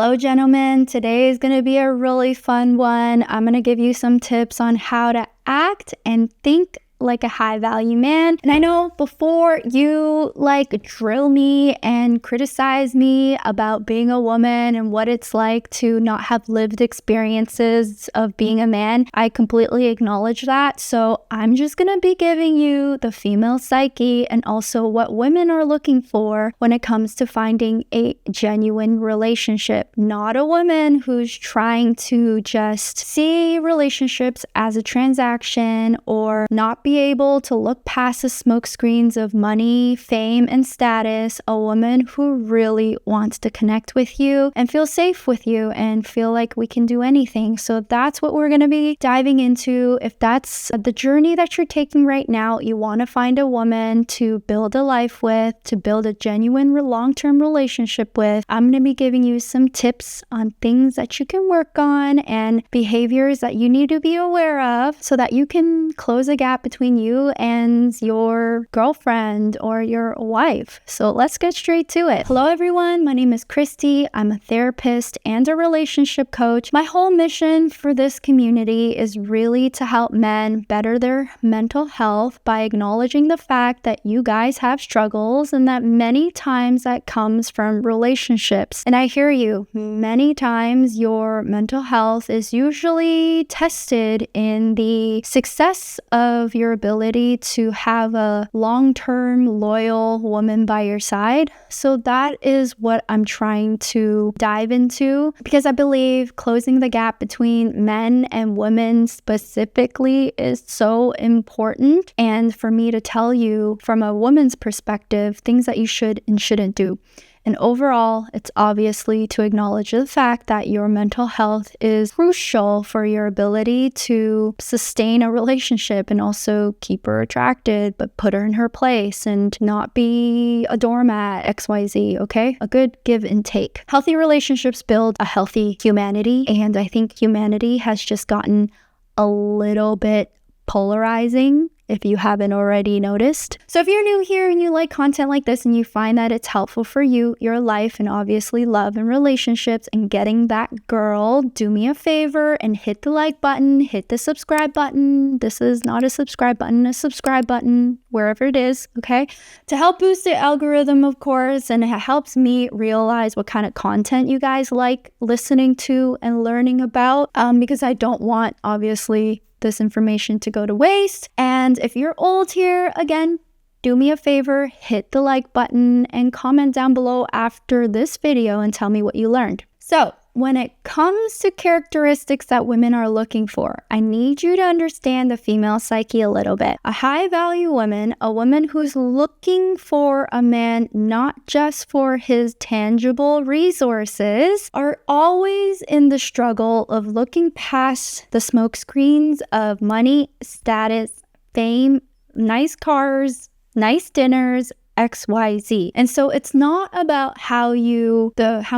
Hello, gentlemen. Today is going to be a really fun one. I'm going to give you some tips on how to act and think like a high value man. And I know before you drill me and criticize me about being a woman and what it's like to not have lived experiences of being a man, I completely acknowledge that. So I'm just gonna be giving you the female psyche and also what women are looking for when it comes to finding a genuine relationship. Not a woman who's trying to just see relationships as a transaction or not be able to look past the smoke screens of money, fame, and status. A woman who really wants to connect with you and feel safe with you and feel like we can do anything. So that's what we're going to be diving into. If that's the journey that you're taking right now, you want to find a woman to build a life with, to build a genuine long-term relationship with, I'm going to be giving you some tips on things that you can work on and behaviors that you need to be aware of so that you can close a gap between you and your girlfriend or your wife. So let's get straight to it. Hello everyone, my name is Christy. I'm a therapist and a relationship coach. My whole mission for this community is really to help men better their mental health by acknowledging the fact that you guys have struggles and that many times that comes from relationships. And I hear you, many times your mental health is usually tested in the success of your ability to have a long-term loyal woman by your side. So that is what I'm trying to dive into because I believe closing the gap between men and women specifically is so important. And for me to tell you from a woman's perspective, things that you should and shouldn't do. And overall, it's obviously to acknowledge the fact that your mental health is crucial for your ability to sustain a relationship and also keep her attracted, but put her in her place and not be a doormat, XYZ, okay? A good give and take. Healthy relationships build a healthy humanity, and I think humanity has just gotten a little bit polarizing, if you haven't already noticed. So if you're new here and you like content like this and you find that it's helpful for you, your life, and obviously love and relationships and getting that girl, do me a favor and hit the like button, hit the subscribe button. This is not a subscribe button, wherever it is, okay? To help boost the algorithm, of course, and it helps me realize what kind of content you guys like listening to and learning about, because I don't want, obviously, this information to go to waste. And if you're old here, again, do me a favor, hit the like button and comment down below after this video and tell me what you learned. So when it comes to characteristics that women are looking for, I need you to understand the female psyche a little bit. A high value woman, a woman who's looking for a man not just for his tangible resources, are always in the struggle of looking past the smoke screens of money, status, fame, nice cars, nice dinners, XYZ. And so it's not about how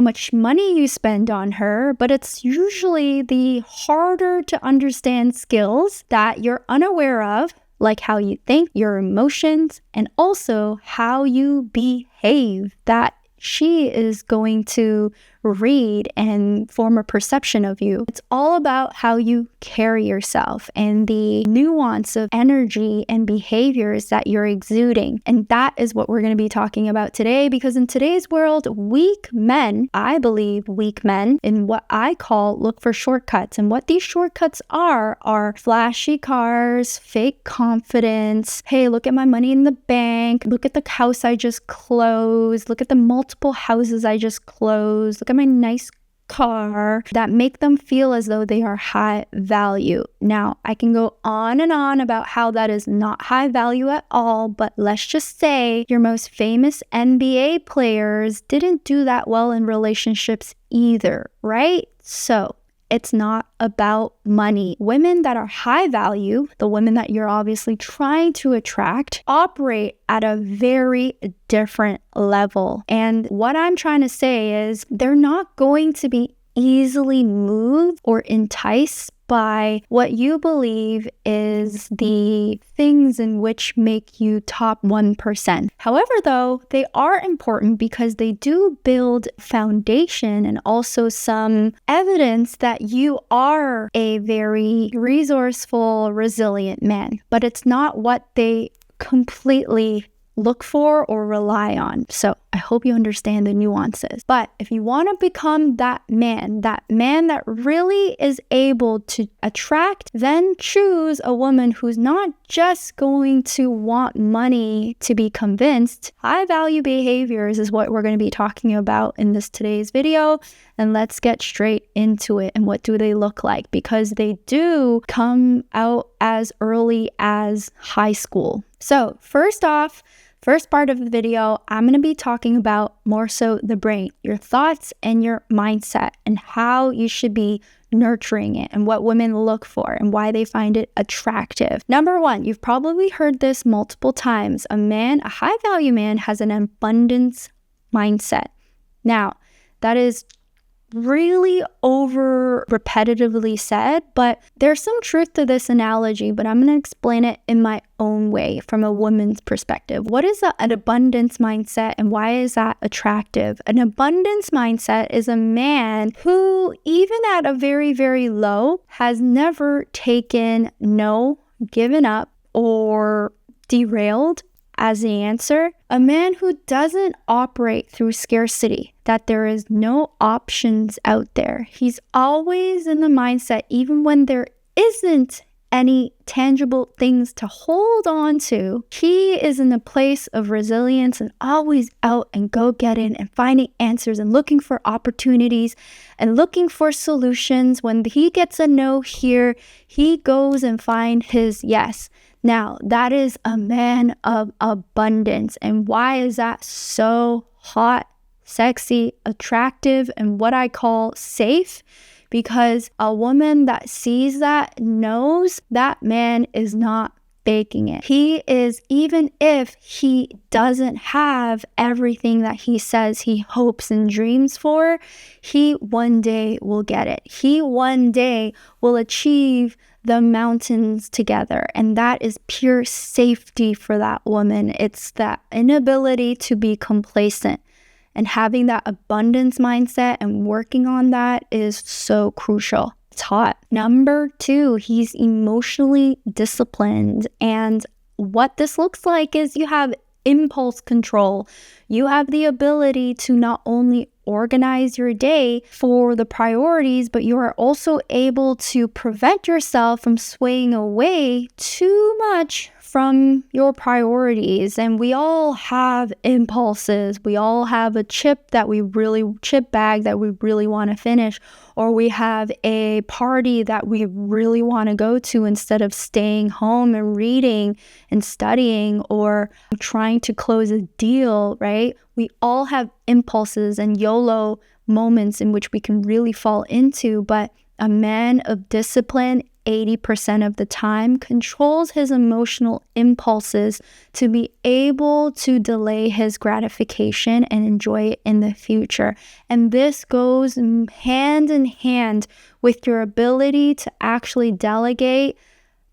much money you spend on her, but it's usually the harder to understand skills that you're unaware of, like how you think, your emotions, and also how you behave, that she is going to read and form a perception of you. It's all about how you carry yourself and the nuance of energy and behaviors that you're exuding. And that is what we're going to be talking about today, because in today's world, weak men, I believe weak men, in what I call look for shortcuts. And what these shortcuts are flashy cars, fake confidence. Hey, look at my money in the bank. Look at the house I just closed. Look at the multiple houses I just closed. Look at my nice car, that make them feel as though they are high value. Now, I can go on and on about how that is not high value at all, but let's just say your most famous NBA players didn't do that well in relationships either, right? So it's not about money. Women that are high value, the women that you're obviously trying to attract, operate at a very different level. And what I'm trying to say is they're not going to be easily moved or enticed by what you believe is the things in which make you top 1%. However, though, they are important because they do build foundation and also some evidence that you are a very resourceful, resilient man. But it's not what they completely look for or rely on. So I hope you understand the nuances. But if you want to become that man that really is able to attract, then choose a woman who's not just going to want money to be convinced. High value behaviors is what we're going to be talking about in today's video. And let's get straight into it. And what do they look like? Because they do come out as early as high school. So first off, first part of the video, I'm going to be talking about more so the brain, your thoughts and your mindset, and how you should be nurturing it and what women look for and why they find it attractive. Number one, you've probably heard this multiple times. A high value man has an abundance mindset. Now, that is really over repetitively said, but there's some truth to this analogy, but I'm going to explain it in my own way from a woman's perspective. What is an abundance mindset and why is that attractive? An abundance mindset is a man who, even at a very, very low, has never taken no, given up, or derailed as the answer. A man who doesn't operate through scarcity, that there is no options out there. He's always in the mindset, even when there isn't any tangible things to hold on to, he is in a place of resilience and always out and go getting and finding answers and looking for opportunities and looking for solutions. When he gets a no here, he goes and finds his yes. Now, that is a man of abundance. And why is that so hot, sexy, attractive, and what I call safe? Because a woman that sees that knows that man is not faking it. He is, even if he doesn't have everything that he says he hopes and dreams for, he one day will get it. He one day will achieve the mountains together. And that is pure safety for that woman. It's that inability to be complacent. And having that abundance mindset and working on that is so crucial. It's hot. Number two, he's emotionally disciplined. And what this looks like is you have impulse control. You have the ability to not only organize your day for the priorities, but you are also able to prevent yourself from swaying away too much from your priorities. And we all have impulses. We all have a chip bag that we really want to finish, or we have a party that we really want to go to instead of staying home and reading and studying or trying to close a deal, right? We all have impulses and YOLO moments in which we can really fall into, but a man of discipline 80% of the time controls his emotional impulses to be able to delay his gratification and enjoy it in the future. And this goes hand in hand with your ability to actually delegate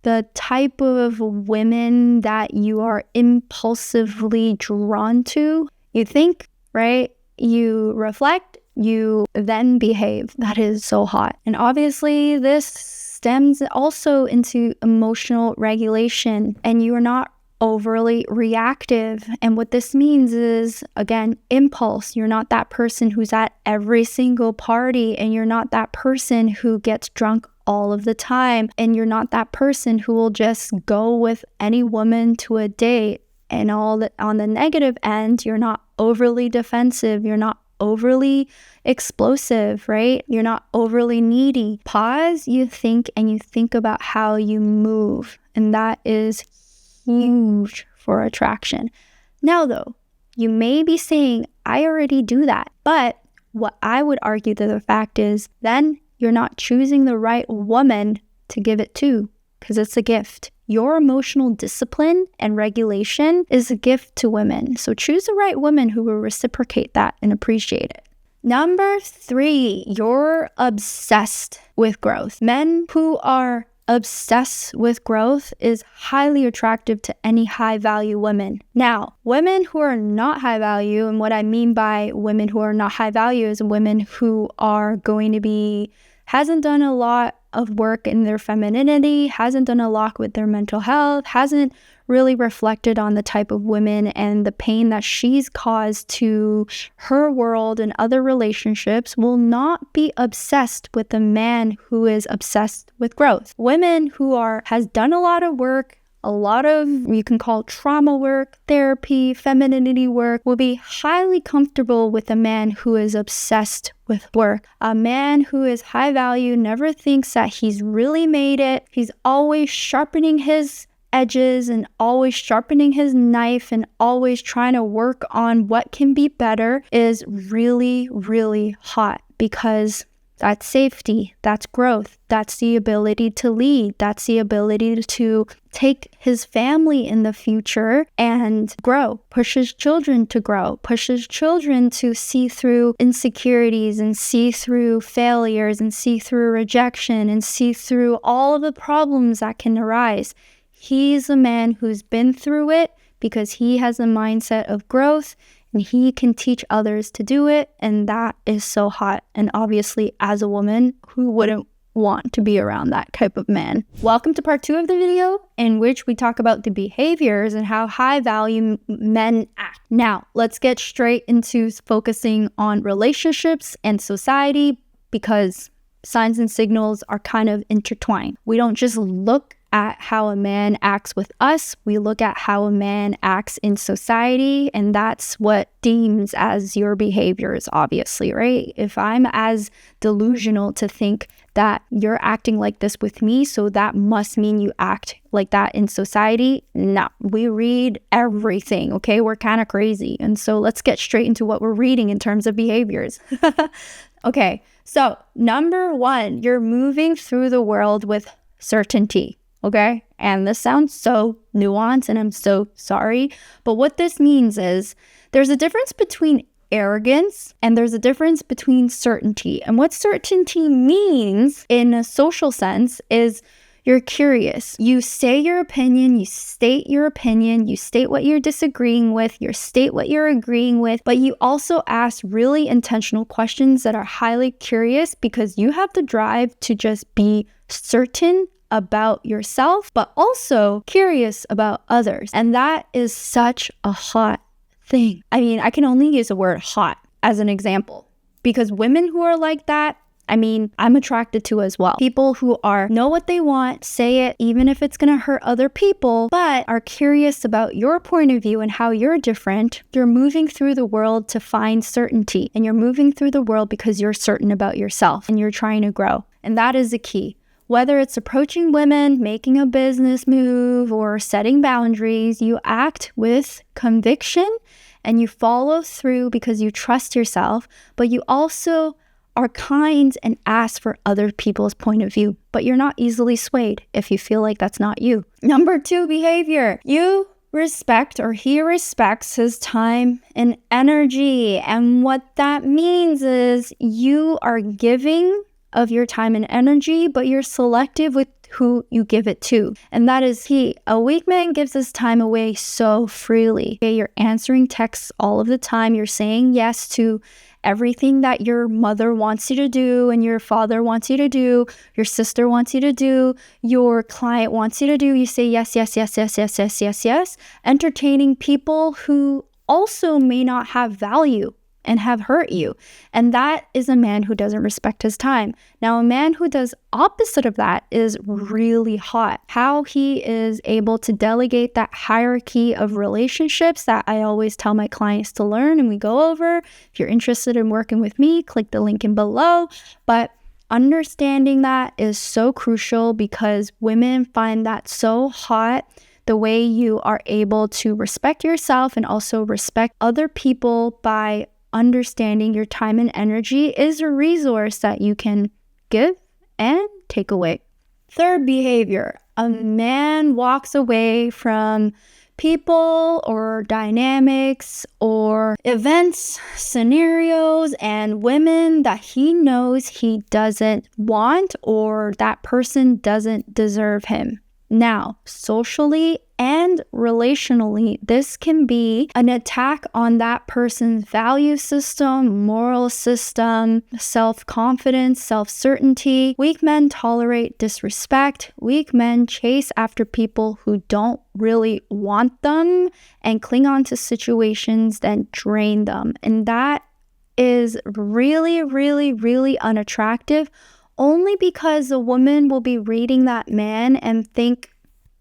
the type of women that you are impulsively drawn to. You think, right? You reflect, you then behave. That is so hot. And obviously this stems also into emotional regulation, and you are not overly reactive. And what this means is, again, impulse. You're not that person who's at every single party, and you're not that person who gets drunk all of the time, and you're not that person who will just go with any woman to a date. And on the negative end, you're not overly defensive, you're not overly explosive, right? You're not overly needy. Pause, you think about how you move, and that is huge for attraction. Now though, you may be saying, I already do that. But what I would argue that the fact is, then you're not choosing the right woman to give it to, because it's a gift. Your emotional discipline and regulation is a gift to women. So choose the right woman who will reciprocate that and appreciate it. Number 3, you're obsessed with growth. Men who are obsessed with growth is highly attractive to any high value women. Now, women who are not high value, and what I mean by women who are not high value is women who are going to be, hasn't done a lot of work in their femininity, hasn't done a lot with their mental health, hasn't really reflected on the type of women and the pain that she's caused to her world and other relationships, will not be obsessed with a man who is obsessed with growth. Women who has done a lot of work, a lot of, you can call trauma work, therapy, femininity work, will be highly comfortable with a man who is obsessed with work. A man who is high value never thinks that he's really made it. He's always sharpening his edges and always sharpening his knife and always trying to work on what can be better, is really, really hot, because that's safety, that's growth, that's the ability to lead, that's the ability to take his family in the future and grow, push his children to grow, push his children to see through insecurities and see through failures and see through rejection and see through all of the problems that can arise. He's a man who's been through it because he has a mindset of growth and he can teach others to do it. And that is so hot. And obviously, as a woman, who wouldn't want to be around that type of man? Welcome to part 2 of the video, in which we talk about the behaviors and how high value men act. Now, let's get straight into focusing on relationships and society, because signs and signals are kind of intertwined. We don't just look at how a man acts with us, we look at how a man acts in society, and that's what deems as your behaviors, obviously, right? If I'm as delusional to think that you're acting like this with me, so that must mean you act like that in society. No, we read everything, okay? We're kind of crazy. And so let's get straight into what we're reading in terms of behaviors. Okay, so number 1, you're moving through the world with certainty. Okay, and this sounds so nuanced and I'm so sorry, but what this means is there's a difference between arrogance and there's a difference between certainty. And what certainty means in a social sense is you're curious. You say your opinion, you state your opinion, you state what you're disagreeing with, you state what you're agreeing with, but you also ask really intentional questions that are highly curious, because you have the drive to just be certain about yourself, but also curious about others. And that is such a hot thing. I mean, I can only use the word hot as an example, because women who are like that, I mean, I'm attracted to as well. People who know what they want, say it, even if it's gonna hurt other people, but are curious about your point of view and how you're different. You're moving through the world to find certainty, and you're moving through the world because you're certain about yourself and you're trying to grow. And that is the key. Whether it's approaching women, making a business move, or setting boundaries, you act with conviction and you follow through because you trust yourself, but you also are kind and ask for other people's point of view, but you're not easily swayed if you feel like that's not you. Number 2, behavior. You respect, or he respects, his time and energy. And what that means is you are giving of your time and energy, but you're selective with who you give it to. And that is key. A weak man gives his time away so freely. Okay, you're answering texts all of the time. You're saying yes to everything that your mother wants you to do and your father wants you to do, your sister wants you to do, your client wants you to do. You say yes, yes, yes, yes, yes, yes, yes, yes. Entertaining people who also may not have value and have hurt you. And that is a man who doesn't respect his time. Now, a man who does opposite of that is really hot. How he is able to delegate that hierarchy of relationships that I always tell my clients to learn and we go over. If you're interested in working with me, click the link in below. But understanding that is so crucial, because women find that so hot. The way you are able to respect yourself and also respect other people by understanding your time and energy is a resource that you can give and take away. 3rd behavior, a man walks away from people or dynamics or events, scenarios, and women that he knows he doesn't want or that person doesn't deserve him. Now, socially and relationally, this can be an attack on that person's value system, moral system, self-confidence, self-certainty. Weak men tolerate disrespect. Weak men chase after people who don't really want them and cling on to situations that drain them. And that is really, really, really unattractive, only because a woman will be reading that man and think,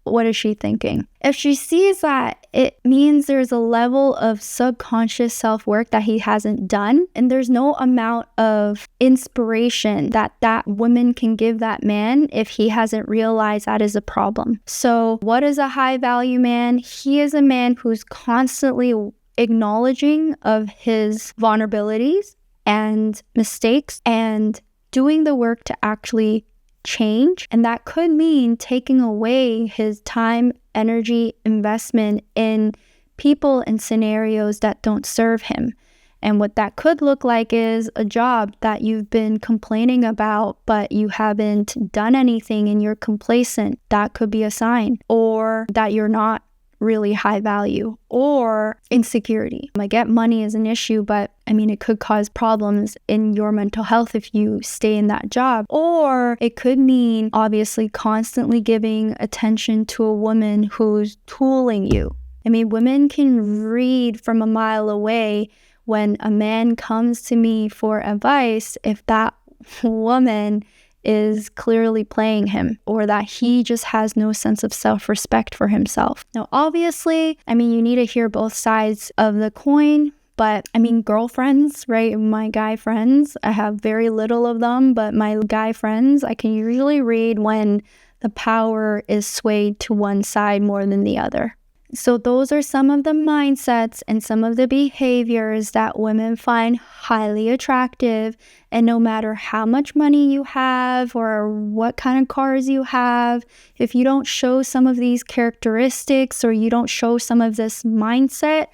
what is she thinking? If she sees that, it means there's a level of subconscious self-work that he hasn't done, and there's no amount of inspiration that that woman can give that man if he hasn't realized that is a problem. So what is a high-value man? He is a man who's constantly acknowledging of his vulnerabilities and mistakes and doing the work to actually change. And that could mean taking away his time, energy, investment in people and scenarios that don't serve him. And what that could look like is a job that you've been complaining about, but you haven't done anything and you're complacent. That could be a sign. Or that you're not really high value, or insecurity. I get money is an issue, but it could cause problems in your mental health if you stay in that job. Or it could mean obviously constantly giving attention to a woman who's tooling you. Women can read from a mile away when a man comes to me for advice if that woman is clearly playing him, or that he just has no sense of self-respect for himself. Now, obviously, you need to hear both sides of the coin, but girlfriends, right? My guy friends, I have very little of them, but my guy friends, I can usually read when the power is swayed to one side more than the other. So those are some of the mindsets and some of the behaviors that women find highly attractive. And no matter how much money you have or what kind of cars you have, if you don't show some of these characteristics or you don't show some of this mindset,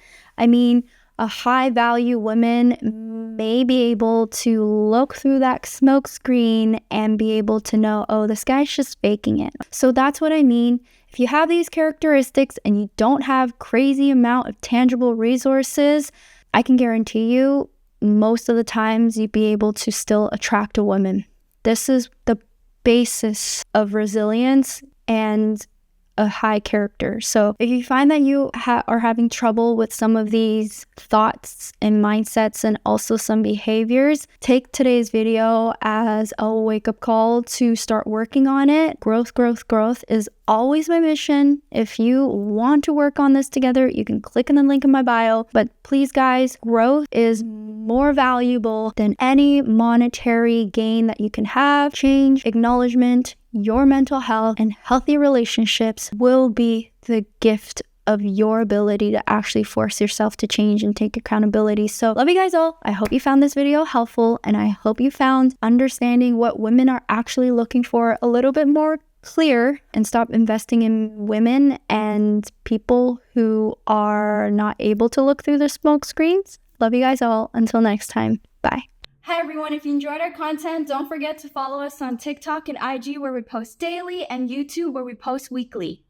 a high value woman may be able to look through that smoke screen and be able to know, oh, this guy's just faking it. So that's what I mean. If you have these characteristics and you don't have crazy amount of tangible resources, I can guarantee you most of the times you'd be able to still attract a woman. This is the basis of resilience and a high character. So if you find that you are having trouble with some of these thoughts and mindsets and also some behaviors, take today's video as a wake-up call to start working on it. Growth is always my mission. If you want to work on this together, you can click on the link in my bio. But please, guys, growth is more valuable than any monetary gain that you can have. Change, acknowledgement, your mental health, and healthy relationships will be the gift of your ability to actually force yourself to change and take accountability. So love you guys all. I hope you found this video helpful, and I hope you found understanding what women are actually looking for a little bit more clear, and stop investing in women and people who are not able to look through the smoke screens. Love you guys all. Until next time. Bye. Hi everyone, if you enjoyed our content, don't forget to follow us on TikTok and IG where we post daily, and YouTube where we post weekly.